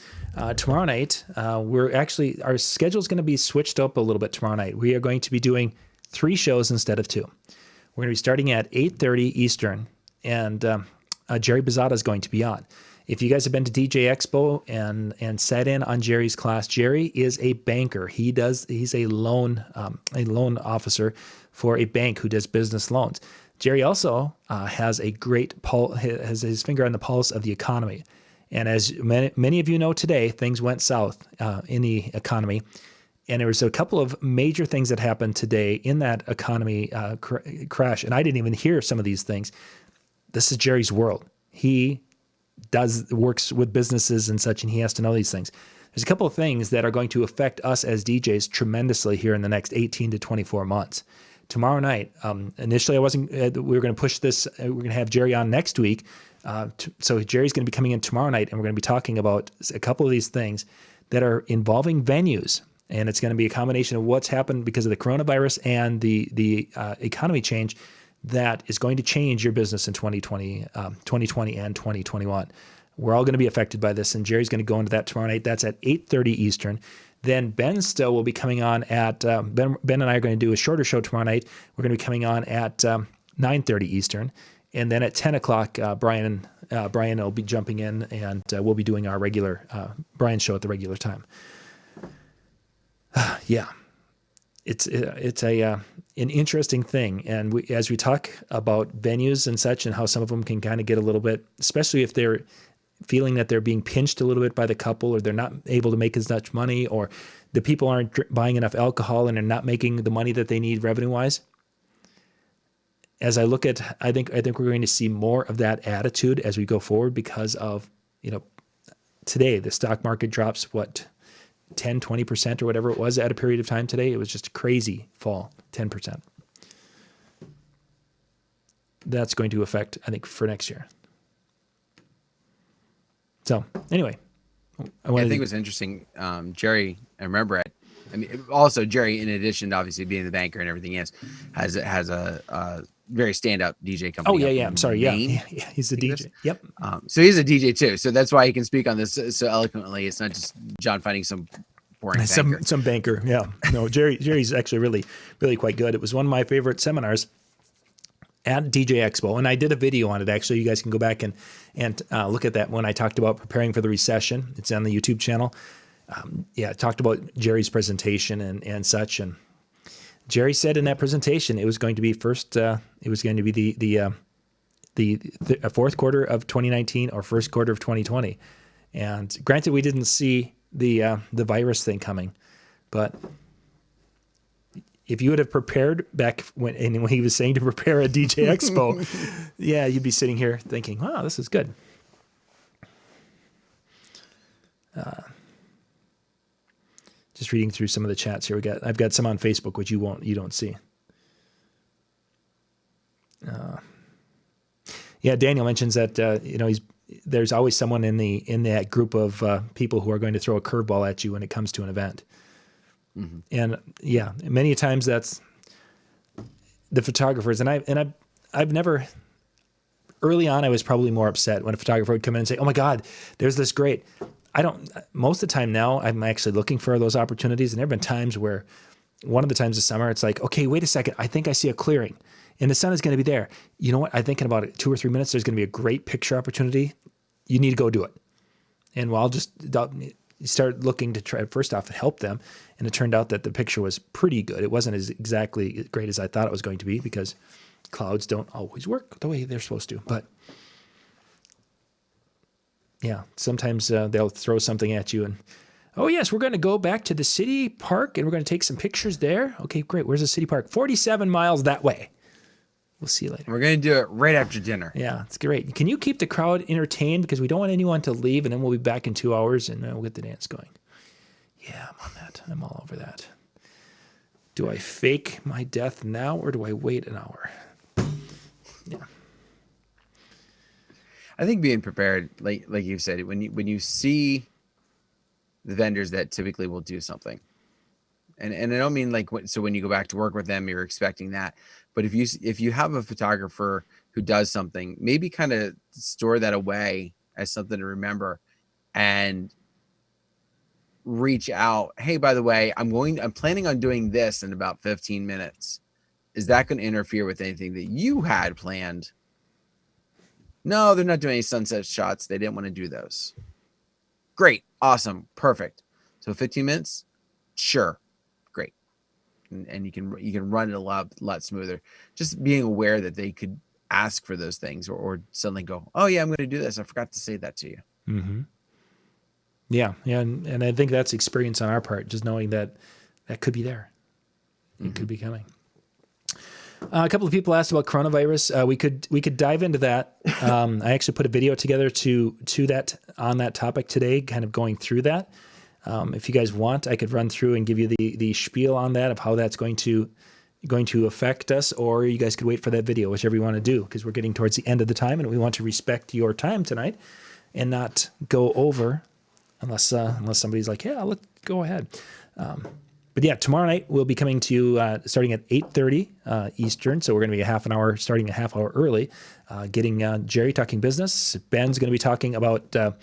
Tomorrow night, our schedule is going to be switched up a little bit tomorrow night. We are going to be doing 3 shows instead of 2. We're going to be starting at 8:30 Eastern, and Jerry Bizzata is going to be on. If you guys have been to DJ Expo and sat in on Jerry's class, Jerry is a banker. He's a loan officer for a bank who does business loans. Jerry also has has his finger on the pulse of the economy. And as many of you know today, things went south in the economy. And there was a couple of major things that happened today in that economy crash. And I didn't even hear some of these things. This is Jerry's world. He works with businesses and such, and he has to know these things. There's a couple of things that are going to affect us as DJs tremendously here in the next 18 to 24 months. Tomorrow night, initially we were going to push this. We're going to have Jerry on next week. So Jerry's going to be coming in tomorrow night, and we're going to be talking about a couple of these things that are involving venues. And it's going to be a combination of what's happened because of the coronavirus and the economy change that is going to change your business in 2020 and 2021. We're all going to be affected by this, and Jerry's going to go into that tomorrow night. That's at 8:30 Eastern. Then Ben still will be coming on at Ben and I are going to do a shorter show tomorrow night. We're going to be coming on at 9:30 Eastern, and then at 10 o'clock, Brian will be jumping in, and we'll be doing our regular Brian show at the regular time. Yeah, it's an interesting thing, and as we talk about venues and such, and how some of them can kind of get a little bit, especially if they're feeling that they're being pinched a little bit by the couple, or they're not able to make as much money, or the people aren't buying enough alcohol and they're not making the money that they need revenue-wise. As I look at, I think we're going to see more of that attitude as we go forward because of, today the stock market drops 10, 20% or whatever it was at a period of time today. It was just a crazy fall, 10%. That's going to affect, I think, for next year. So anyway, I think it was interesting. Jerry, I remember it. Also Jerry, in addition to obviously being the banker and everything else, has a very stand-up DJ company. Oh yeah. I'm sorry. Yeah. He's a DJ. Yep. So he's a DJ too. So that's why he can speak on this so eloquently. It's not just John finding some boring banker. Some banker. Yeah. No, Jerry's actually really, really quite good. It was one of my favorite seminars at DJ Expo, and I did a video on it. Actually, you guys can go back and look at that when I talked about preparing for the recession. It's on the YouTube channel. I talked about Jerry's presentation and such. And Jerry said in that presentation it was going to be the fourth quarter of 2019 or first quarter of 2020. And granted, we didn't see the virus thing coming, but if you would have prepared back when he was saying to prepare at DJ Expo, yeah, you'd be sitting here thinking, wow, this is good. Just reading through some of the chats here. I've got some on Facebook, which you don't see. Daniel mentions that there's always someone in that group of people who are going to throw a curveball at you when it comes to an event. Mm-hmm. And many times that's the photographers. And I've never, early on, I was probably more upset when a photographer would come in and say, "Oh my God, there's this great." Most of the time now, I'm actually looking for those opportunities. And there have been times where, one of the times this summer, it's like, okay, wait a second. I think I see a clearing and the sun is going to be there. You know what? I'm thinking about it 2 or 3 minutes. There's going to be a great picture opportunity. You need to go do it. And I'll just start looking to try, first off, to help them. And it turned out that the picture was pretty good. It wasn't as exactly great as I thought it was going to be because clouds don't always work the way they're supposed to. But yeah, sometimes they'll throw something at you and, oh yes, we're going to go back to the city park and we're going to take some pictures there. Okay, great. Where's the city park? 47 miles that way. We'll see you later. We're going to do it right after dinner. Yeah, it's great. Can you keep the crowd entertained? Because we don't want anyone to leave, and then we'll be back in 2 hours, and we'll get the dance going. Yeah, I'm on that. I'm all over that. Do I fake my death now, or do I wait an hour? Yeah. I think being prepared, like you said, when you see the vendors that typically will do something, and I don't mean when you go back to work with them, you're expecting that. But if you have a photographer who does something, maybe kind of store that away as something to remember, and reach out. Hey, by the way, I'm planning on doing this in about 15 minutes. Is that going to interfere with anything that you had planned? No, they're not doing any sunset shots. They didn't want to do those. Great. Awesome. Perfect. So 15 minutes? Sure. Great. And you can run it a lot smoother. Just being aware that they could ask for those things or suddenly go, oh yeah, I'm going to do this. I forgot to say that to you. Mm-hmm. Yeah. And I think that's experience on our part, just knowing that could be there. It could be coming. A couple of people asked about coronavirus. We could dive into that. I actually put a video together to that on that topic today, kind of going through that. If you guys want, I could run through and give you the spiel on that of how that's going to affect us, or you guys could wait for that video, whichever you want to do, because we're getting towards the end of the time and we want to respect your time tonight and not go over unless somebody's like, yeah, let's go ahead. But yeah, tomorrow night we'll be coming to you starting at 8:30 Eastern. So we're going to be starting a half hour early, getting Jerry talking business. Ben's going to be talking about the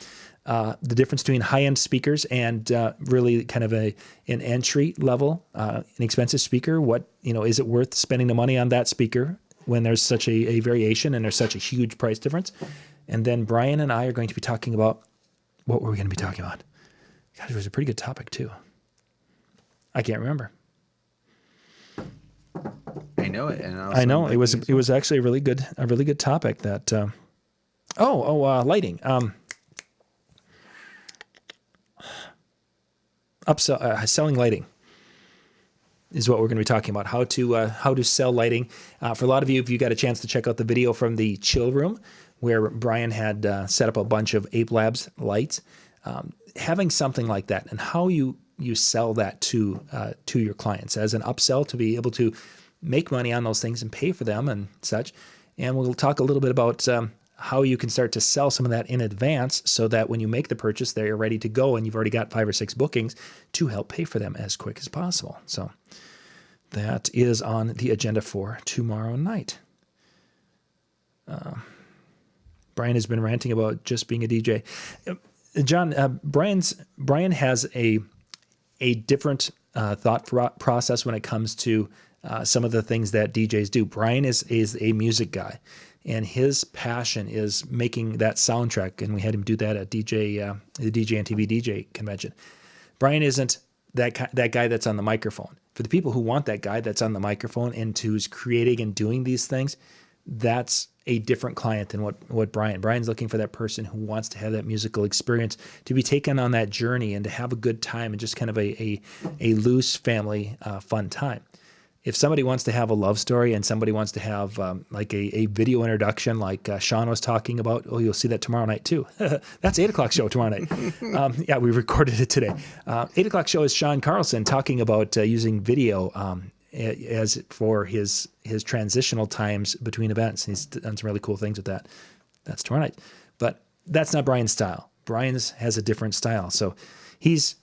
difference between high-end speakers and really kind of an entry level, inexpensive speaker. What, is it worth spending the money on that speaker when there's such a variation and there's such a huge price difference? And then Brian and I are going to be talking about, what were we going to be talking about? God, it was a pretty good topic too. I can't remember. I know it, and I know it was actually a really good topic. That lighting. Selling lighting is what we're going to be talking about. How to sell lighting. For a lot of you, if you got a chance to check out the video from the chill room, where Brian had set up a bunch of Ape Labs lights, having something like that, and how you sell that to your clients as an upsell to be able to make money on those things and pay for them and such. And we'll talk a little bit about how you can start to sell some of that in advance so that when you make the purchase, they're ready to go and you've already got 5 or 6 bookings to help pay for them as quick as possible. So that is on the agenda for tomorrow night. Brian has been ranting about just being a DJ. John, Brian has a different thought process when it comes to some of the things that DJs do. Brian is a music guy, and his passion is making that soundtrack, and we had him do that at the DJ and TV DJ convention. Brian isn't that guy that's on the microphone. For the people who want that guy that's on the microphone and who's creating and doing these things, that's a different client than what Brian's looking for, that person who wants to have that musical experience, to be taken on that journey and to have a good time and just kind of a loose family fun time. If somebody wants to have a love story and somebody wants to have like a video introduction like Sean was talking about, you'll see that tomorrow night too. That's 8 o'clock show tomorrow night. Yeah, we recorded it today. 8 o'clock show is Sean Carlson talking about using video as for his transitional times between events. He's done some really cool things with that. That's tomorrow night. But that's not Brian's style. Brian's has a different style. So he's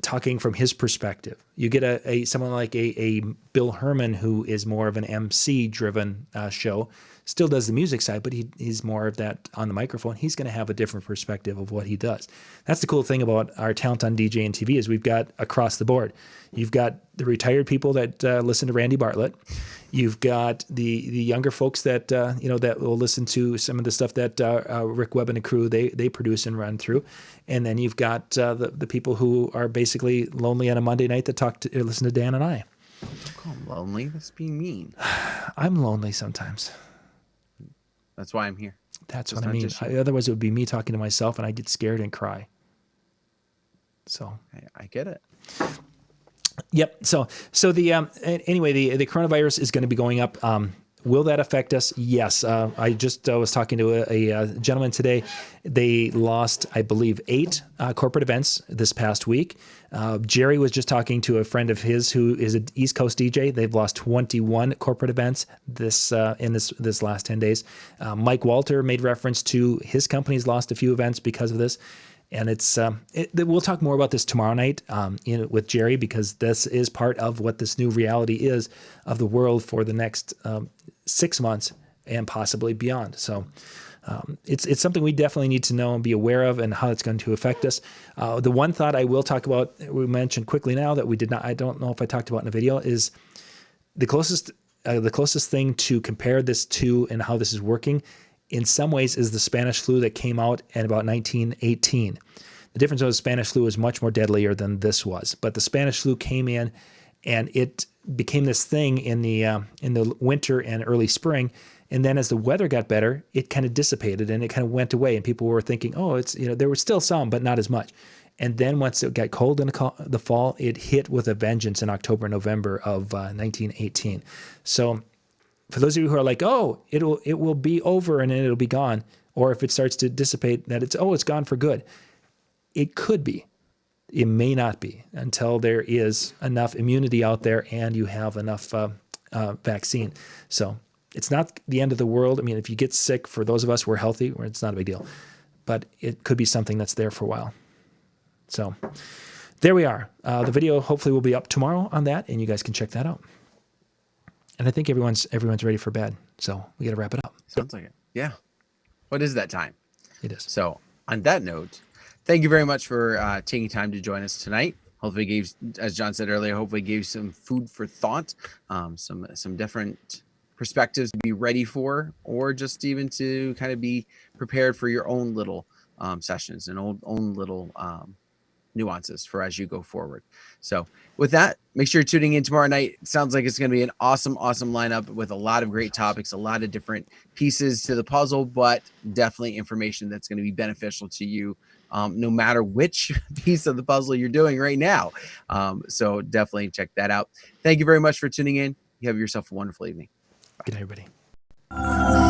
talking from his perspective. You get someone like a Bill Herman, who is more of an MC driven show, still does the music side, but he's more of that on the microphone. He's going to have a different perspective of what he does. That's the cool thing about our talent on DJ and TV is we've got across the board. You've got the retired people that listen to Randy Bartlett. You've got the younger folks that that will listen to some of the stuff that Rick Webb and the crew they produce and run through, and then you've got the people who are basically lonely on a Monday night that listen to Dan and I. Don't call them lonely. That's being mean. I'm lonely sometimes. That's why I'm here. That's what I mean. Otherwise, it would be me talking to myself, and I get scared and cry. So I get it. Yep. So anyway, the coronavirus is going to be going up. Will that affect us? Yes. I just was talking to a gentleman today. They lost, I believe, 8 corporate events this past week. Jerry was just talking to a friend of his who is an East Coast DJ. They've lost 21 corporate events in this last 10 days. Mike Walter made reference to his company's lost a few events because of this. And we'll talk more about this tomorrow night with Jerry, because this is part of what this new reality is of the world for the next 6 months and possibly beyond. So it's something we definitely need to know and be aware of, and how it's going to affect us. The one thought I will talk about, we mentioned quickly now that we did not, I don't know if I talked about in a video, is the closest thing to compare this to and how this is working in some ways is the Spanish flu that came out in about 1918. The difference was Spanish flu was much more deadlier than this was, but the Spanish flu came in and it became this thing in the winter and early spring. And then as the weather got better, it kind of dissipated and it kind of went away. And people were thinking, there were still some, but not as much. And then once it got cold in the fall, it hit with a vengeance in October, November of 1918. So for those of you who are like, oh, it will be over and then it'll be gone, or if it starts to dissipate, that it's gone for good. It could be. It may not be until there is enough immunity out there and you have enough vaccine. So it's not the end of the world. I mean, if you get sick, for those of us who are healthy, it's not a big deal. But it could be something that's there for a while. So there we are. The video hopefully will be up tomorrow on that, and you guys can check that out. And I think everyone's ready for bed, so we got to wrap it up. Sounds like it. Yeah. What is that time? It is. So on that note, thank you very much for taking time to join us tonight. Hopefully gave, as John said earlier, hopefully gave some food for thought, some different perspectives to be ready for, or just even to kind of be prepared for your own little sessions and own little nuances for as you go forward. So with that, make sure you're tuning in tomorrow night. It sounds like it's going to be an awesome lineup with a lot of great topics, a lot of different pieces to the puzzle, but definitely information that's going to be beneficial to you, no matter which piece of the puzzle you're doing right now. So definitely check that out. Thank you very much for tuning in. You have yourself a wonderful evening. Good night, everybody.